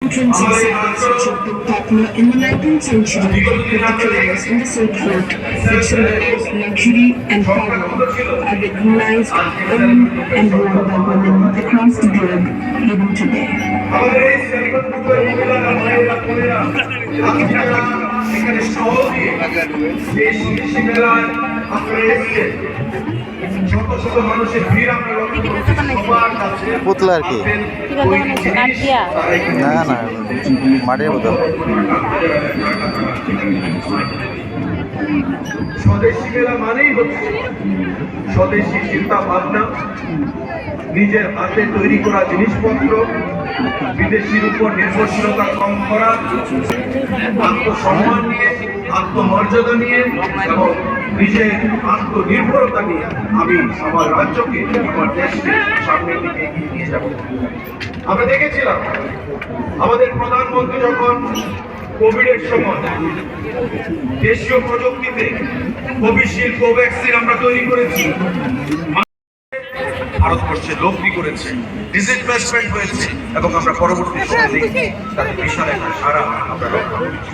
Entrance exhibits were popular in the 19th century with the traders in the Silk Road, which symbolized luxury and power, are recognized, owned and worn by women across the globe even today. পুতলা আর কি না না মাটির বোতল। স্বদেশী মেলা মানেই হচ্ছে স্বদেশী চিন্তা ভাবনা, নিজের হাতে তৈরি করা জিনিসপত্র, বিদেশির উপর নির্ভরশীলতা কম করা, আত্মসম্মান নিয়ে, আত্মমর্যাদা নিয়ে এবং নিজের আত্মনির্ভরতা নিয়ে আমি আমার রাজ্যকে, আমার দেশকে সামনের দিকে এগিয়ে নিয়ে যাব। আমরা দেখেছিলাম আমাদের প্রধানমন্ত্রী যখন কোভিডের সময় দেশীয় প্রযুক্তিতে কোভিশিল্ড, কোভ্যাক্সিন আমরা তৈরি করেছি, ভারতবর্ষে লব্ধি করেছে, ডিসইনভেস্টমেন্ট হয়েছে এবং আমরা পরবর্তী সময়ে দেখি তাতে বিশাল একটা সারা আমরা লক্ষ্য করেছি।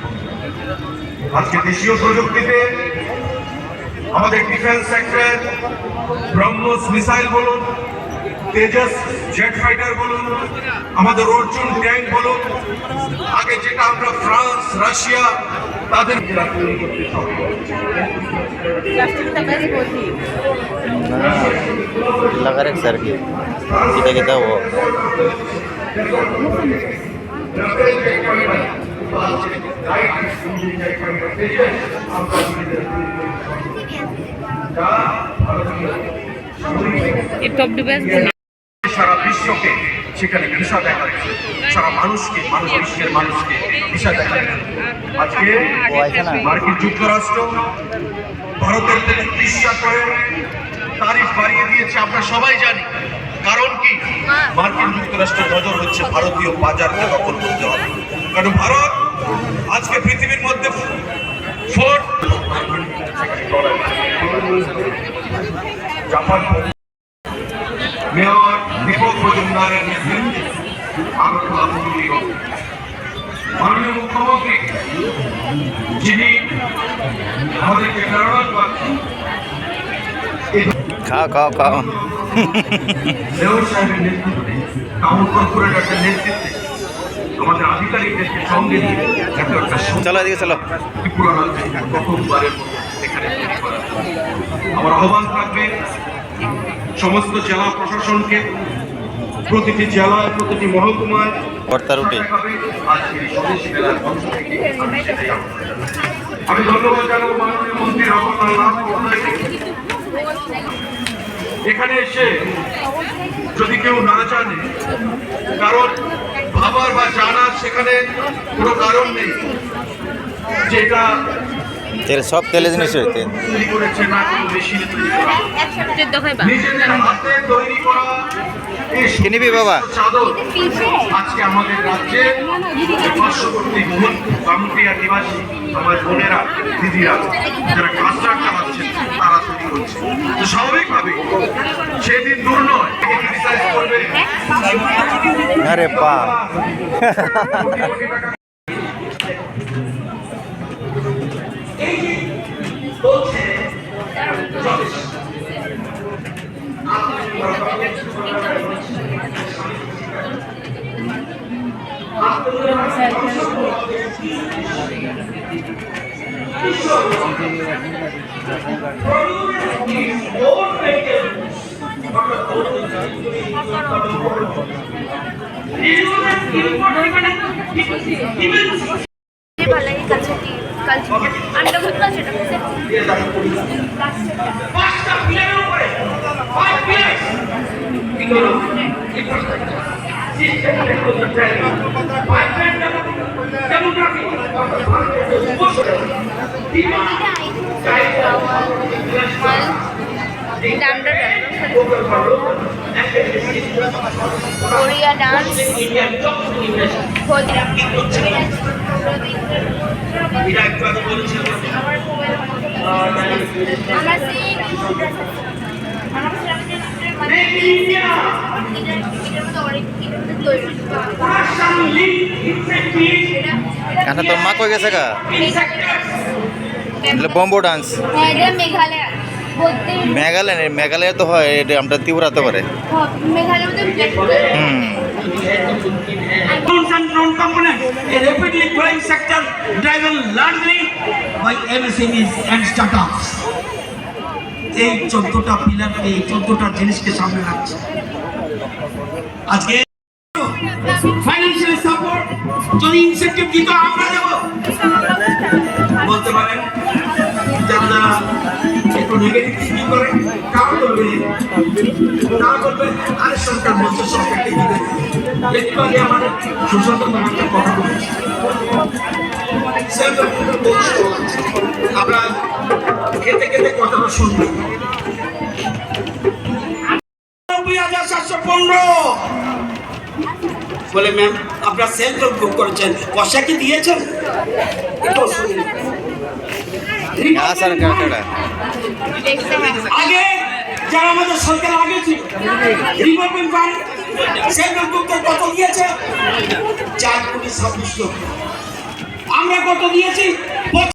আজকে দেশীয় প্রযুক্তিতে আমাদের ডিফেন্স সেক্টর, ব্রহ্মোস মিসাইল বলুন, তেজস জেট ফাইটার বলুন, আমাদের অর্জুন ট্যাঙ্ক বলুন, আগে যেটা আমরা ফ্রান্স, রাশিয়া তাদের তৈরি করতে সক্ষম। लगा रहे सर की कितना कितना वो সারা বিশ্বকে সেখানে দিশা দেখাচ্ছে, সারা মানুষকে, বিশ্বের মানুষকে দিশা দেখাচ্ছে। আজকে মার্কিন যুক্তরাষ্ট্র ভারতের থেকে 30টা করে তারিফ বাড়িয়ে দিয়েছে, আমরা সবাই জানি। কারণ কি? মার্কিন যুক্তরাষ্ট্রের নজর হচ্ছে ভারতীয় বাজারকে দখল করতে হবে। কারণ ভারত আজকে পৃথিবীর মধ্যে জাপান মেয়র দীপক মজুমদারের নেতৃত্বে মাননীয় মুখ্যমন্ত্রী যিনি আমাদেরকে প্রেরণা পাচ্ছেন, খাও খাও খাও মেয়র সাহেবের নেতৃত্বে, টাউন কর্পোরেটরের নেতৃত্বে, আমাদের আধিকারিকদেরকে সঙ্গে নিয়ে চলো এদিকে চলো ত্রিপুরা রাজ্যে প্রথমবারের মতো এখানে আমার আহ্বান থাকবে সমস্ত জেলা প্রশাসনকে, প্রতিটি জেলায়, প্রতিটি মহকুমায় আমি ধন্যবাদ জানাবো মাননীয় মন্ত্রী রতনলাল নাথ মহোদয়কে। এখানে এসে যদি কেউ না জানে, কারণ ভাবার বা জানার সেখানে কোনো কারণ নেই, যেটা সব তেলে জিনিস তৈরি করেছে না কোনো মেশিনে তৈরি করা, নিজেদের হাতে তৈরি করা কিনবি বাবা চাদর আজকে আমাদের রাজ্যে পার্শ্ববর্তী বামুটিয়া নিবাসী আমার বোনেরা, দিদিরা যারা কাজটা চালাচ্ছেন তারা তৈরি করছে। তো স্বাভাবিকভাবে সেদিন দূর নয় ক্রিটিসাইজ করবে, আরে পা কোরিয়া ডান্স, আমরা সেই আমরা মানে এটার মধ্যে অনেক তৈরি কাঁথা তোর মা কই গেছে গা বম্বো ডান্স হ্যাঁ এটা মেঘালয় বলতে মেঘালয় তো হয়, এটা আমরা ত্রিপুরাতে পারে। মেঘালয়ের মধ্যে হুম Drones and drone components, a rapidly growing sector driven largely by MSMEs and startups. এই 14টা পিলারকে, এই 14টা জিনিসকে সামনে রাখছে। আজকে ফাইন্যান্সিয়াল সাপোর্ট যদি ইনসেন্টিভ দিত আমরা দেব বলতে পারেন। যারা একটু নেগেটিভ থিঙ্কিং করে তারা বলবে আরে সরকার বলছে সরকারকে দিবে। একটু আগে আমাদের সুশান্ত একটা কথা বলেছি, আমরা খেতে খেতে কথাটা শুনবো। ৯৯,৭১৫ বলে ম্যাম আপনার সেলফ হেল্প গ্রুপ করেছেন, পয়সা কি দিয়েছেন? একটু শুনুন। আগে যারা আমাদের সরকার আগে ছিল রিভলভিং ফান্ড সেলফ হেল্প গ্রুপকে কত দিয়েছে? ৪,২৬,০০,০০০। আমরা কত দিয়েছি?